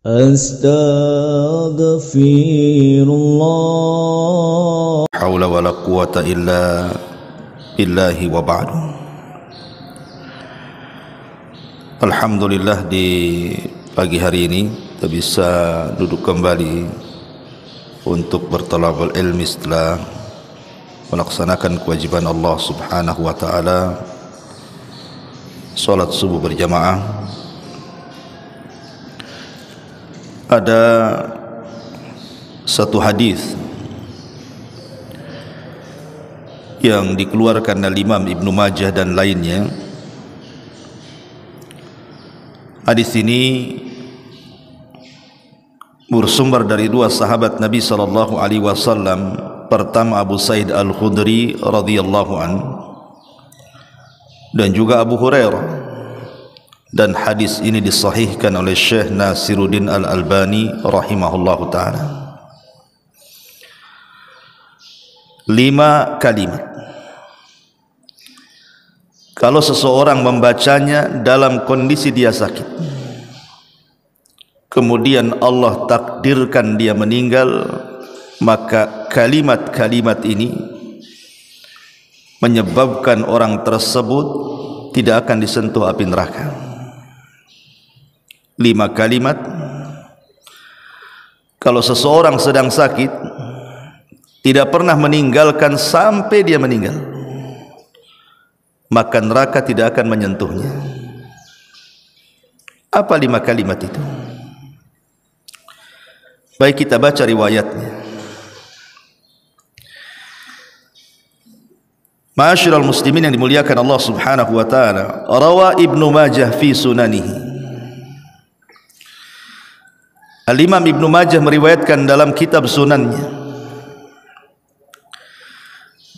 Astaghfirullah. Haula wala quwata illa billahi wa ba'du. Alhamdulillah, di pagi hari ini kita bisa duduk kembali untuk bertalabul ilmi setelah melaksanakan kewajiban Allah Subhanahu wa taala, salat subuh berjamaah. Ada satu hadis yang dikeluarkan oleh Imam Ibnu Majah dan lainnya. Hadis ini bersumber dari dua sahabat Nabi sallallahu alaihi wasallam. Pertama Abu Sa'id Al-Khudri radhiyallahu an, dan juga Abu Hurairah. Dan hadis ini disahihkan oleh Syekh Nasiruddin Al-Albani rahimahullahu taala. 5 kalimat kalau seseorang membacanya dalam kondisi dia sakit, kemudian Allah takdirkan dia meninggal, maka kalimat-kalimat ini menyebabkan orang tersebut tidak akan disentuh api neraka. 5 kalimat kalau seseorang sedang sakit, tidak pernah meninggalkan sampai dia meninggal, maka neraka tidak akan menyentuhnya. Apa 5 kalimat itu? Baik, kita baca riwayatnya. Ma'asyiral muslimin yang dimuliakan Allah Subhanahu wa taala, rawa Ibnu Majah fi sunanihi. Al-Imam Ibnu Majah meriwayatkan dalam kitab sunannya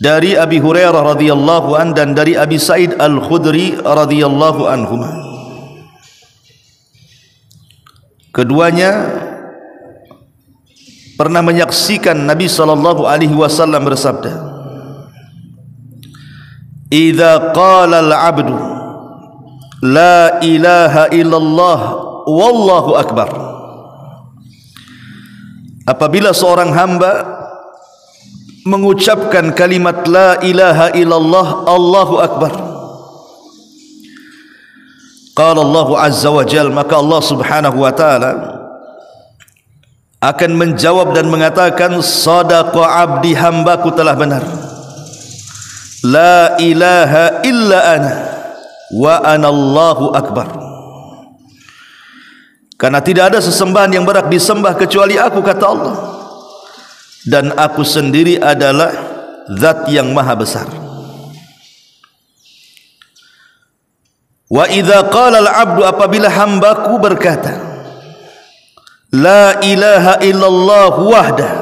dari Abi Hurairah radhiyallahu an dan dari Abi Sa'id Al-Khudri radhiyallahu anhuma. Keduanya pernah menyaksikan Nabi sallallahu alaihi wasallam bersabda, "Idza qala al-'abdu la ilaha illallah wallahu akbar." Apabila seorang hamba mengucapkan kalimat la ilaha illallah Allahu akbar, qala Allah azza wa jalla, maka Allah Subhanahu wa taala akan menjawab dan mengatakan, sadaqa abdi, hambaku telah benar. La ilaha illa ana wa ana Allahu akbar. Karena tidak ada sesembahan yang berhak disembah kecuali aku, kata Allah, dan aku sendiri adalah zat yang maha besar. Wa idza qala al-'abdu, apabila hambaku berkata la ilaha illallah wahdah,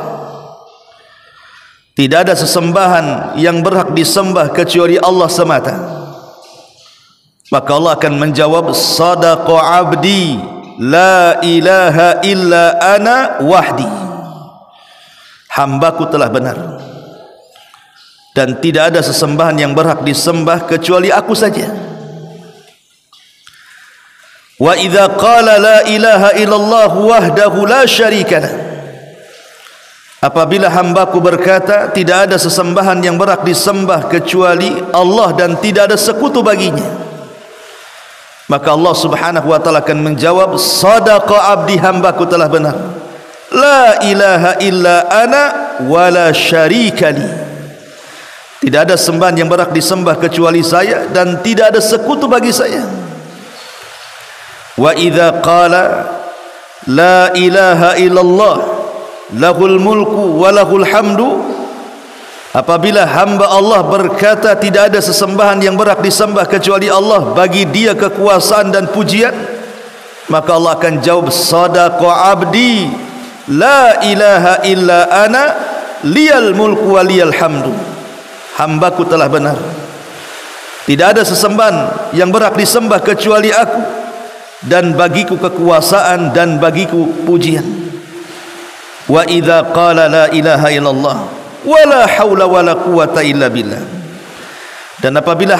tidak ada sesembahan yang berhak disembah kecuali Allah semata, maka Allah akan menjawab, sadaqa abdi la ilaha illa ana wahdi, hambaku telah benar dan tidak ada sesembahan yang berhak disembah kecuali aku saja. Wa idza qala la ilaha illallah wahdahu la syarikalah, apabila hambaku berkata tidak ada sesembahan yang berhak disembah kecuali Allah dan tidak ada sekutu baginya, maka Allah Subhanahu wa taala akan menjawab, sadaqa abdi, hambaku telah benar. La ilaha illa ana wa la syarikali, tidak ada sembahan yang berhak disembah kecuali saya dan tidak ada sekutu bagi saya. Wa idza qala la ilaha illallah lahul mulku wa lahul hamdu, apabila hamba Allah berkata tidak ada sesembahan yang berhak disembah kecuali Allah, bagi dia kekuasaan dan pujian, maka Allah akan jawab, sadaqa abdi la ilaha illa ana liyal mulku wa liyal hamdu, hambaku telah benar, tidak ada sesembahan yang berhak disembah kecuali aku dan bagiku kekuasaan dan bagiku pujian. Wa idza qala la ilaha illallah wala haula wala quwata illa billah, dan apabila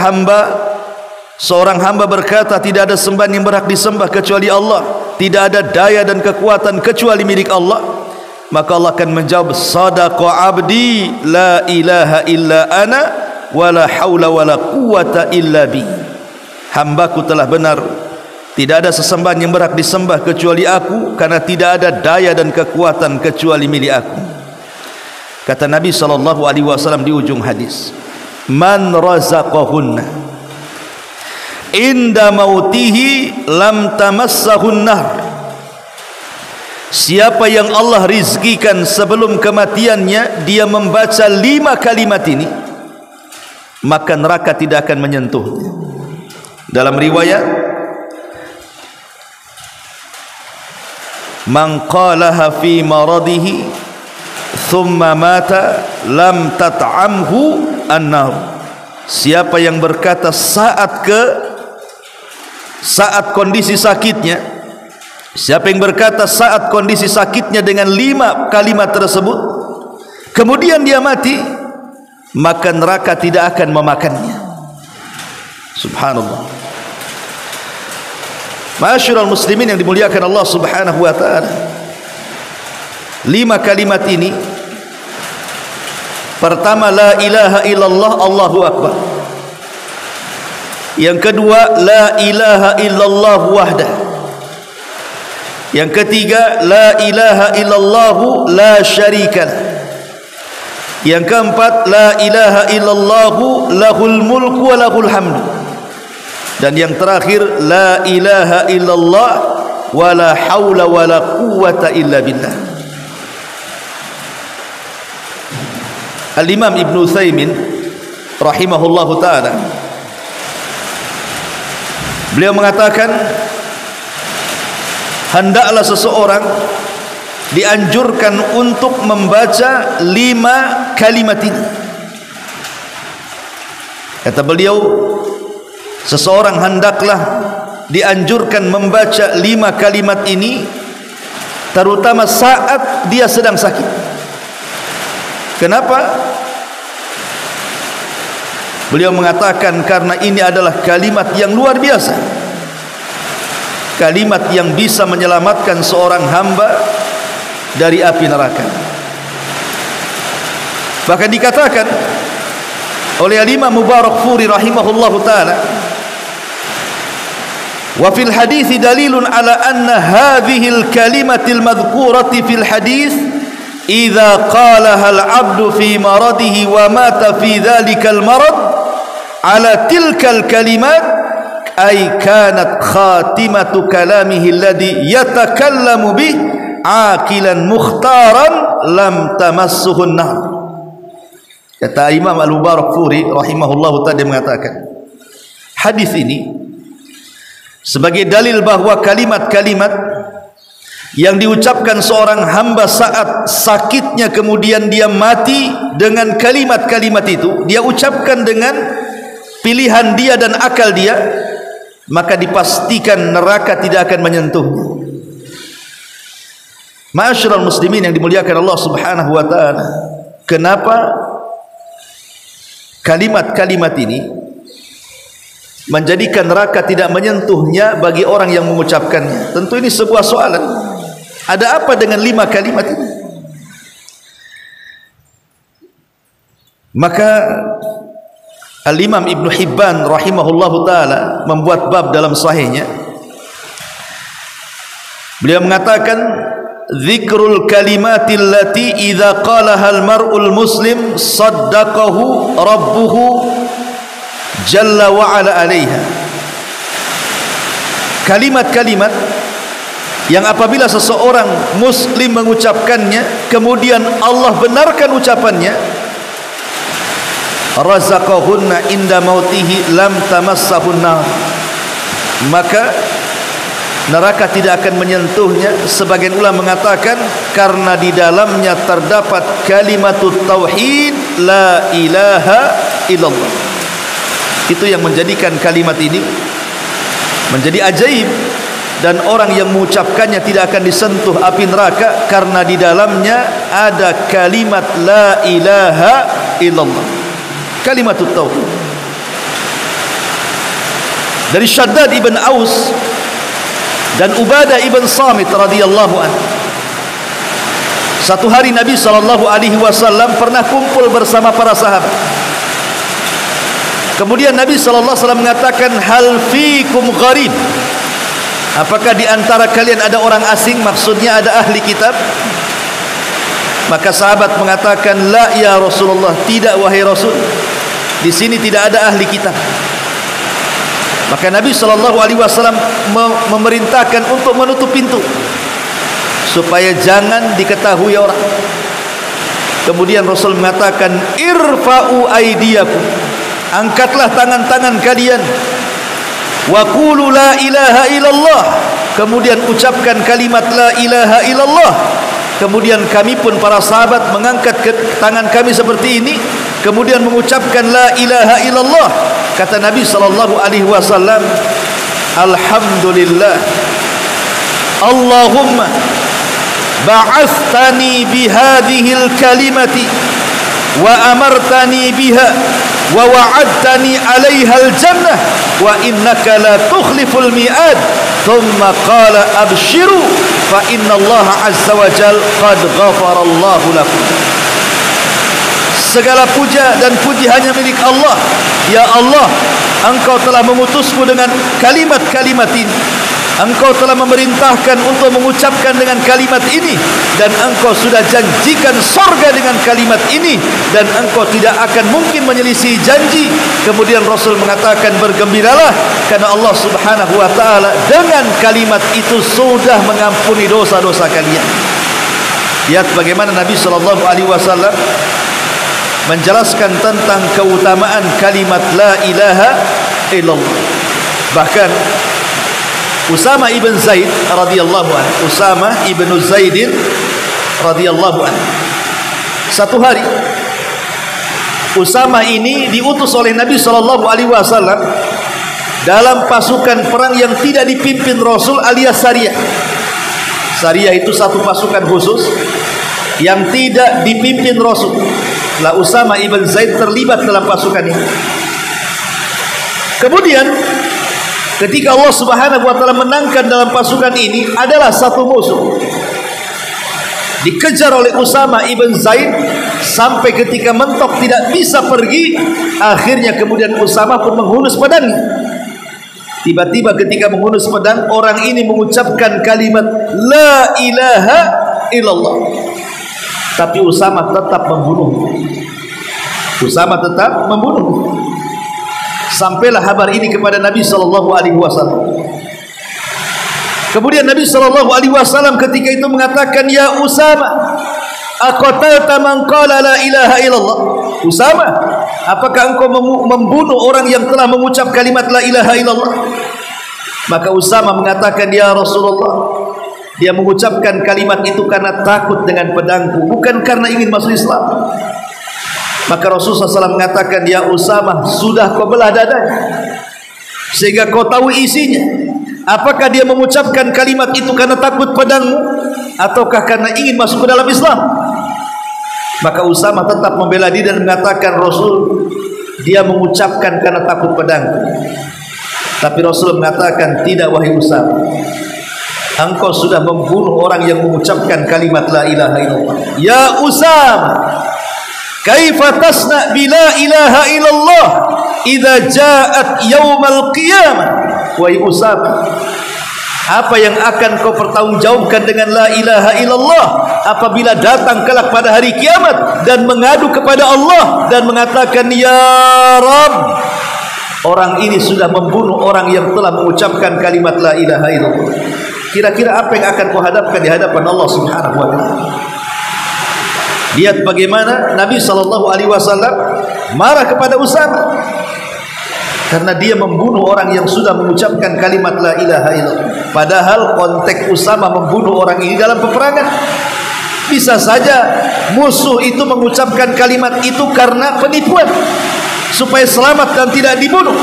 seorang hamba berkata tidak ada sembahan yang berhak disembah kecuali Allah tidak ada daya dan kekuatan kecuali milik Allah, maka Allah akan menjawab, sadaqa abdi la ilaha illa ana wala haula wala quwata illa bi. Hambaku telah benar, tidak ada sesembahan yang berhak disembah kecuali aku, karena tidak ada daya dan kekuatan kecuali milik aku. Kata Nabi SAW di ujung hadis, man razaqahunna inda mautihi lam tamassahun nar. Siapa yang Allah rizkikan sebelum kematiannya, dia membaca 5 kalimat ini, maka neraka tidak akan menyentuhnya. Dalam riwayat, man qalaha fi maradihi thumma mata lam tat'amhu an-nar. Siapa yang berkata saat kondisi sakitnya, siapa yang berkata saat kondisi sakitnya dengan 5 kalimat tersebut, kemudian dia mati, maka neraka tidak akan memakannya. Subhanallah. Ma'asyiral muslimin yang dimuliakan Allah Subhanahu wa taala, 5 kalimat ini, pertama, la ilaha illallah, Allahu akbar. Yang kedua, la ilaha illallah wahdah. Yang ketiga, la ilaha illallah la syarikalah. Yang keempat, la ilaha illallah lahul mulku wa lahul hamdu. Dan yang terakhir, la ilaha illallah wa la haula wa la quwwata illa billah. Al-Imam Ibn Utsaimin rahimahullahu ta'ala, beliau mengatakan, hendaklah seseorang dianjurkan untuk membaca 5 kalimat ini. Kata beliau, seseorang hendaklah dianjurkan membaca 5 kalimat ini, terutama saat dia sedang sakit. Kenapa? Beliau mengatakan karena ini adalah kalimat yang luar biasa, kalimat yang bisa menyelamatkan seorang hamba dari api neraka. Bahkan dikatakan oleh Imam Mubarakfuri rahimahullahu ta'ala, wa fil hadits dalilun ala anna hadhihi al-kalimatil madhkurati fil hadits idza qalaha al-'abdu fi maradihi wa mata fi dhalikal marad ala tilkal kalimat ay kanat khatimatu kalamihi alladhi yatakallamu bih aqilan mukhtaran lam tamassuhun nar. Kata Imam Al-Mubarakfuri rahimahullahu ta'ala, dia mengatakan hadis ini sebagai dalil bahwa kalimat-kalimat yang diucapkan seorang hamba saat sakitnya kemudian dia mati, dengan kalimat-kalimat itu dia ucapkan dengan pilihan dia dan akal dia, maka dipastikan neraka tidak akan menyentuhnya. Ma'asyiral muslimin yang dimuliakan Allah Subhanahu wa taala, kenapa kalimat-kalimat ini menjadikan neraka tidak menyentuhnya bagi orang yang mengucapkannya? Tentu ini sebuah soalan. Ada apa dengan 5 kalimat ini? Maka Al-Imam Ibn Hibban rahimahullahu ta'ala membuat bab dalam sahihnya. Beliau mengatakan, zikrul kalimatil lati idza qalaha al-mar'ul muslim saddaqahu rabbuhu jalla wa ala alaiha. Kalimat-kalimat yang apabila seseorang muslim mengucapkannya, kemudian Allah benarkan ucapannya, razaqahunna inda mautihi lam tamassahun nar, maka neraka tidak akan menyentuhnya. Sebagian ulama mengatakan karena di dalamnya terdapat kalimatut tauhid la ilaha illallah. Itu yang menjadikan kalimat ini menjadi ajaib, dan orang yang mengucapkannya tidak akan disentuh api neraka karena di dalamnya ada kalimat la ilaha illallah, kalimatut tauhid. Dari Shaddad ibn Aus dan Ubadah ibn Samit radhiyallahu anhu. Satu hari Nabi SAW pernah kumpul bersama para sahabat. Kemudian Nabi SAW mengatakan, hal fikum gharib, apakah di antara kalian ada orang asing? Maksudnya ada ahli kitab. Maka sahabat mengatakan, la ya Rasulullah, tidak wahai Rasul, di sini tidak ada ahli kitab. Maka Nabi SAW memerintahkan untuk menutup pintu supaya jangan diketahui orang. Kemudian Rasul mengatakan, irfa'u aydiyakum, angkatlah tangan-tangan kalian, wa qulu la ilaha illallah, kemudian ucapkan kalimat la ilaha illallah. Kemudian kami pun para sahabat mengangkat tangan kami seperti ini, kemudian mengucapkan la ilaha illallah. Kata Nabi SAW, alhamdulillah, Allahumma ba'athani bihadihil kalimati wa amartani biha wa wa'adtani alaihal jannah wa innaka la tukhliful mi'ad. Thumma qala abshiru fa inna Allah azza wa jal qad ghafara Allahu lakum. Segala puja dan puji hanya milik Allah. Ya Allah, Engkau telah mengutusku dengan kalimat-kalimat ini. Engkau telah memerintahkan untuk mengucapkan dengan kalimat ini, dan Engkau sudah janjikan sorga dengan kalimat ini, dan Engkau tidak akan mungkin menyelisih janji. Kemudian Rasul mengatakan, bergembiralah karena Allah Subhanahu wa ta'ala dengan kalimat itu sudah mengampuni dosa-dosa kalian. Lihat bagaimana Nabi SAW menjelaskan tentang keutamaan kalimat la ilaha illallah. Bahkan Usama ibn Zaid radhiyallahu anhu, Usama ibn Zaidin radhiyallahu anhu, satu hari Usama ini diutus oleh Nabi SAW dalam pasukan perang yang tidak dipimpin Rasul alias Sariyah. Sariyah itu satu pasukan khusus yang tidak dipimpin Rasul. Lah Usama ibn Zaid terlibat dalam pasukan ini. Kemudian ketika Allah Subhanahu wa ta'ala menangkan dalam pasukan ini adalah satu musuh, dikejar oleh Usama ibn Zaid sampai ketika mentok tidak bisa pergi. Akhirnya kemudian Usama pun menghunus pedangnya. Tiba-tiba ketika menghunus pedang, orang ini mengucapkan kalimat la ilaha illallah, tapi Usama tetap membunuh. Usama tetap membunuh. Sampailah kabar ini kepada Nabi SAW. Kemudian Nabi SAW ketika itu mengatakan, ya Usama, aqatalta man qala la ilaha illallah. Usama, apakah engkau membunuh orang yang telah mengucap kalimat la ilaha illallah? Maka Usama mengatakan, ya Rasulullah, dia mengucapkan kalimat itu karena takut dengan pedangku, bukan karena ingin masuk Islam. Maka Rasulullah SAW mengatakan, ya Usama, sudah kau belah dadanya sehingga kau tahu isinya. Apakah dia mengucapkan kalimat itu karena takut pedangmu, ataukah karena ingin masuk ke dalam Islam? Maka Usama tetap membela diri dan mengatakan, Rasul, dia mengucapkan karena takut pedangku. Tapi Rasul mengatakan, tidak wahai Usama, engkau sudah membunuh orang yang mengucapkan kalimat la ilaha illallah. Ya Usama, kaifa tasna bi la ilaha illallah idza ja'at yaumal qiyamah. Wahai Usama, apa yang akan kau pertanggungjawabkan dengan la ilaha illallah apabila datang kelak pada hari kiamat dan mengadu kepada Allah dan mengatakan, ya Rabb, orang ini sudah membunuh orang yang telah mengucapkan kalimat la ilaha illallah. Kira-kira apa yang akan kau hadapkan di hadapan Allah Subhanahu wa ta'ala? Lihat bagaimana Nabi SAW marah kepada Usama karena dia membunuh orang yang sudah mengucapkan kalimat la ilaha illallah. Padahal konteks Usama membunuh orang ini dalam peperangan. Bisa saja musuh itu mengucapkan kalimat itu karena penipuan supaya selamat dan tidak dibunuh.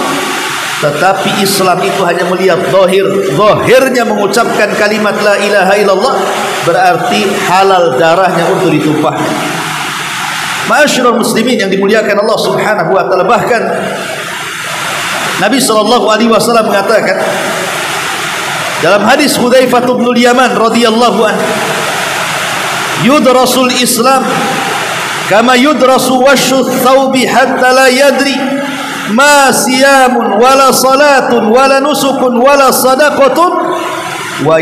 Tetapi Islam itu hanya melihat zahirnya mengucapkan kalimat la ilaha illallah berarti halal darahnya untuk ditumpahkan. Ma'asyiral muslimin yang dimuliakan Allah Subhanahu wa ta'ala, bahkan Nabi SAW mengatakan, Dalam hadis Hudzaifah bin Yaman radhiyallahu anhu, yudrasul Islam kama yudrasu washu thawbi hatta la yadri ma siyamun wala salatun wala nusukun wala sadaqatun wa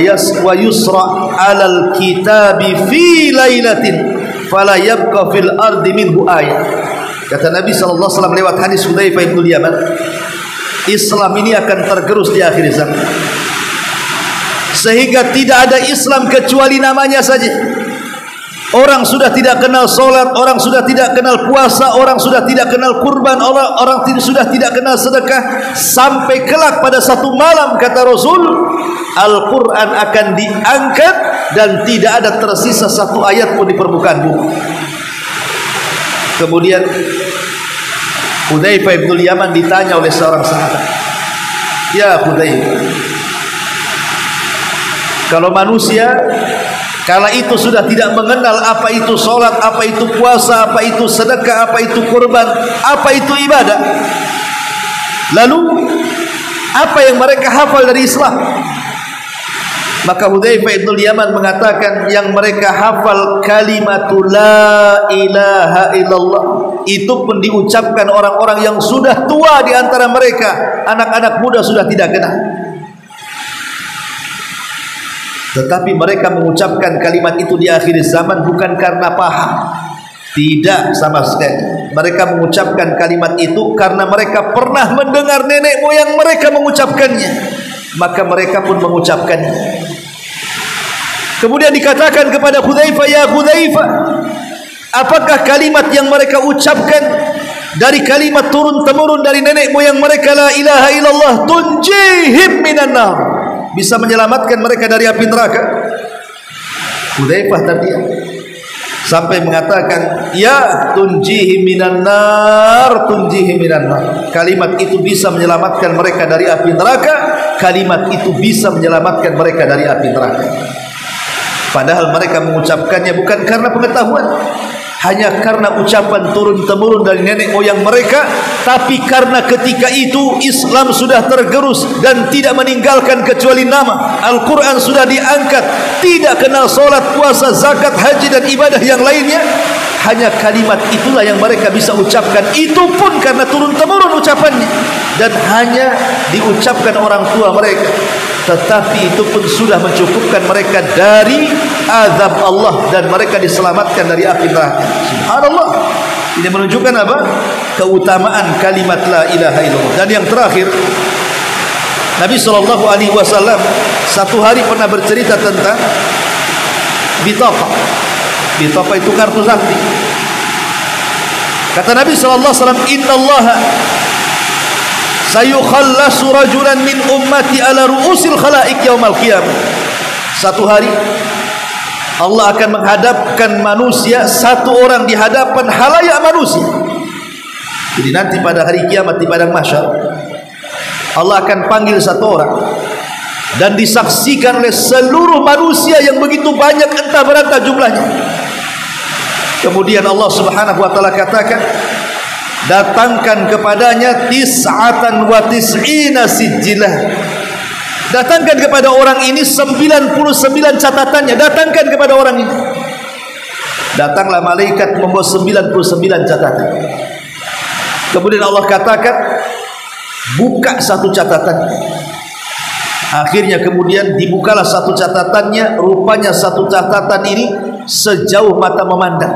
yusra 'alal kitabi fi lailatin fala yabqa fil ardi minhu ayat. Kata Nabi sallallahu alaihi wasallam lewat hadis Hudzaifah bin Yaman, Islam ini akan tergerus di akhir zaman, sehingga tidak ada Islam kecuali namanya saja. Orang sudah tidak kenal solat, orang sudah tidak kenal puasa, orang sudah tidak kenal kurban, orang sudah tidak kenal sedekah, sampai kelak pada satu malam kata Rasul, Al-Quran akan diangkat dan tidak ada tersisa satu ayat pun di permukaan bumi. Kemudian Hudzaifah bin Yaman ditanya oleh seorang sahabat, "Ya Hudzaifah, kalau manusia kala itu sudah tidak mengenal apa itu solat, apa itu puasa, apa itu sedekah, apa itu kurban, apa itu ibadah, lalu apa yang mereka hafal dari Islam?" Maka Hudzaifah bin Yaman mengatakan, yang mereka hafal kalimatul la ilaha illallah. Itu pun diucapkan orang-orang yang sudah tua di antara mereka, anak-anak muda sudah tidak kenal. Tetapi mereka mengucapkan kalimat itu di akhir zaman bukan karena paham, tidak sama sekali. Mereka mengucapkan kalimat itu karena mereka pernah mendengar nenek moyang mereka mengucapkannya, maka mereka pun mengucapkannya. Kemudian dikatakan kepada Hudzaifah, "Ya Hudzaifah, apakah kalimat yang mereka ucapkan dari kalimat turun temurun dari nenek moyang mereka, la ilaha illallah, tunjihim minan nar, bisa menyelamatkan mereka dari api neraka?" Hudzaifah terdiam sampai mengatakan, "Ya, tunjihim minan nar, tunjihim minan nar." Kalimat itu bisa menyelamatkan mereka dari api neraka, kalimat itu bisa menyelamatkan mereka dari api neraka. Padahal mereka mengucapkannya bukan karena pengetahuan, hanya karena ucapan turun-temurun dari nenek moyang mereka, tapi karena ketika itu Islam sudah tergerus dan tidak meninggalkan kecuali nama. Al-Quran sudah diangkat, tidak kenal solat, puasa, zakat, haji dan ibadah yang lainnya. Hanya kalimat itulah yang mereka bisa ucapkan, itu pun karena turun-temurun ucapannya, dan hanya diucapkan orang tua mereka. Tetapi itu pun sudah mencukupkan mereka dari azab Allah dan mereka diselamatkan dari api neraka. Subhanallah. Ini menunjukkan apa? Keutamaan kalimat la ilaha illallah. Dan yang terakhir, Nabi SAW satu hari pernah bercerita tentang bitaqah. Bitaqah itu kartu sakti. Kata Nabi SAW, "Innallaha sayukhallasu rajulan min ummati ala ru'usil khalaik yaumal qiyamah." Satu hari Allah akan menghadapkan manusia, satu orang di hadapan halayak manusia. Jadi nanti pada hari kiamat di padang mahsyar, Allah akan panggil satu orang dan disaksikan oleh seluruh manusia yang begitu banyak, entah berapa jumlahnya. Kemudian Allah Subhanahu wa taala katakan, datangkan kepadanya tis'atan wa tis'ina sijillah. Datangkan kepada orang ini 99 catatannya. Datangkan kepada orang ini. Datanglah malaikat membawa 99 catatan. Kemudian Allah katakan, buka satu catatan. Akhirnya kemudian dibukalah satu catatannya. Rupanya satu catatan ini sejauh mata memandang.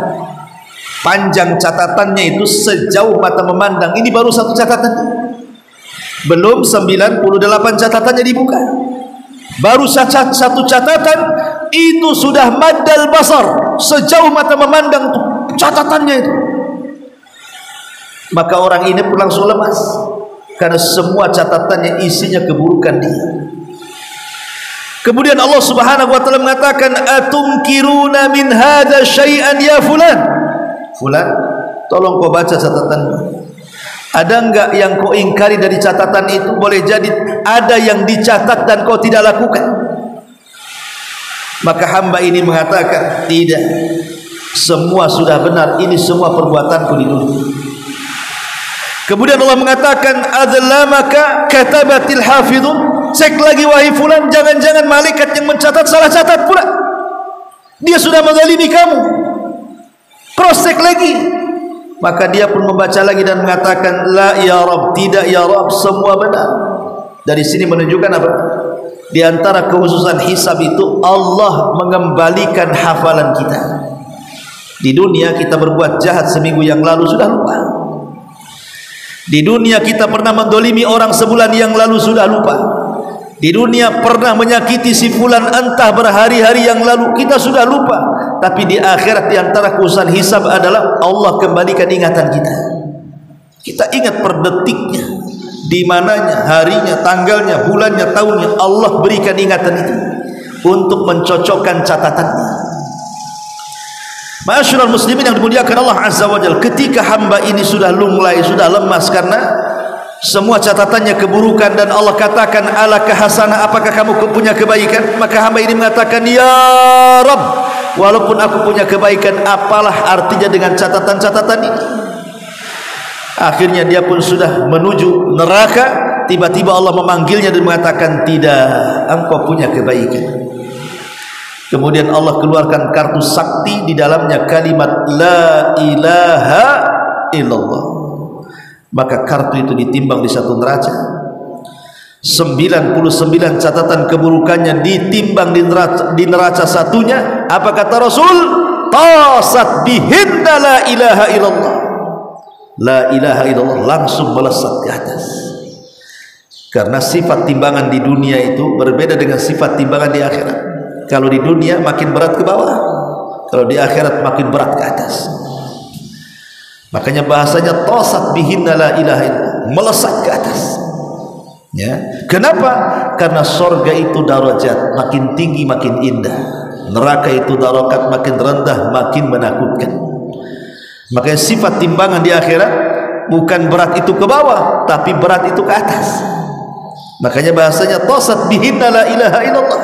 Panjang catatannya itu sejauh mata memandang. Ini baru satu catatan, belum 98 catatannya dibuka. Baru satu catatan itu sudah maddal basar, sejauh mata memandang catatannya itu. Maka orang ini pun langsung lemas, karena semua catatannya isinya keburukan dia. Kemudian Allah Subhanahu wa taala mengatakan, "Atumkiruna min hadza syai'an ya fulan?" Fulan, tolong kau baca catatanmu. Ada enggak yang kau ingkari dari catatan itu? Boleh jadi ada yang dicatat dan kau tidak lakukan. Maka hamba ini mengatakan, tidak, semua sudah benar, ini semua perbuatanku di dunia. Kemudian Allah mengatakan, adzlamaka katabatil hafidun, cek lagi wahai fulan, jangan-jangan malaikat yang mencatat salah catat pula, dia sudah menzalimi kamu. Cross check lagi. Maka dia pun membaca lagi dan mengatakan, la ya Rabb, tidak ya Rabb, semua benar. Dari sini menunjukkan apa? Di antara kekhususan hisab itu Allah mengembalikan hafalan kita. Di dunia kita berbuat jahat seminggu yang lalu sudah lupa. Di dunia kita pernah mendolimi orang sebulan yang lalu sudah lupa. Di dunia pernah menyakiti si fulan entah berhari-hari yang lalu, kita sudah lupa. Tapi di akhirat di antara kekhususan hisab adalah Allah kembalikan ingatan kita. Kita ingat per detiknya, di mananya, harinya, tanggalnya, bulannya, tahunnya, Allah berikan ingatan itu untuk mencocokkan catatannya. Ma'asyiral muslimin yang dimuliakan Allah Azza wa Jalla, ketika hamba ini sudah lunglai, sudah lemas karena semua catatannya keburukan, dan Allah katakan alaka hasanah, apakah kamu punya kebaikan? Maka hamba ini mengatakan, ya Rabb, walaupun aku punya kebaikan, apalah artinya dengan catatan-catatan ini? Akhirnya dia pun sudah menuju neraka. Tiba-tiba Allah memanggilnya dan mengatakan, tidak, engkau punya kebaikan. Kemudian Allah keluarkan kartu sakti, di dalamnya kalimat la ilaha illallah. Maka kartu itu ditimbang di satu neraca. 99 catatan keburukannya ditimbang di neraca satunya. Apa kata Rasul? Tasat bihinna la ilaha illallah. La ilaha illallah langsung melesat ke atas. Karena sifat timbangan di dunia itu berbeda dengan sifat timbangan di akhirat. Kalau di dunia makin berat ke bawah, kalau di akhirat makin berat ke atas. Makanya bahasanya tasat bihinna la ilaha illallah, melesat ke atas. Ya. Kenapa? Karena surga itu darajat, makin tinggi makin indah. Neraka itu darajat, makin rendah makin menakutkan. Makanya sifat timbangan di akhirat bukan berat itu ke bawah, tapi berat itu ke atas. Makanya bahasanya tasat bihinna la ilaha illallah.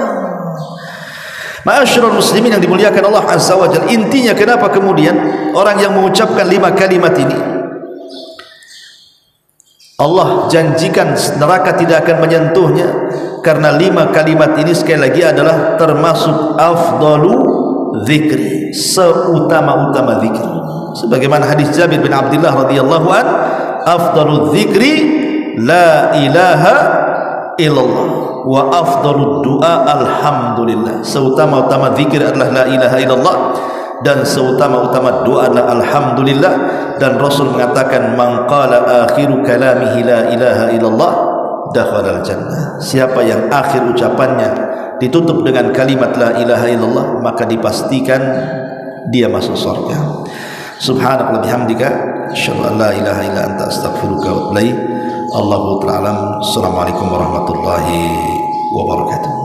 Ma'asyiral muslimin yang dimuliakan Allah Azza wa Jalla, intinya kenapa kemudian orang yang mengucapkan 5 kalimat ini Allah janjikan neraka tidak akan menyentuhnya, karena 5 kalimat ini sekali lagi adalah termasuk afdalu zikri, seutama-utama zikir. Sebagaimana hadis Jabir bin Abdullah radhiyallahu an, afdalu zikri la ilaha illallah wa afdalud du'a alhamdulillah. Seutama-utama zikir adalah la ilaha illallah, dan seutama-utama doa adalah alhamdulillah. Dan Rasul mengatakan, man qala akhiru kalamihi la ilaha illallah dakhala al-jannah. Siapa yang akhir ucapannya ditutup dengan kalimat la ilaha illallah, maka dipastikan dia masuk surga. Subhanallah bihamdika asyhadu an la ilaha illa anta astaghfiruka wa atubu ilaik. Allahu ta'ala alam. Assalamualaikum warahmatullahi wabarakatuh.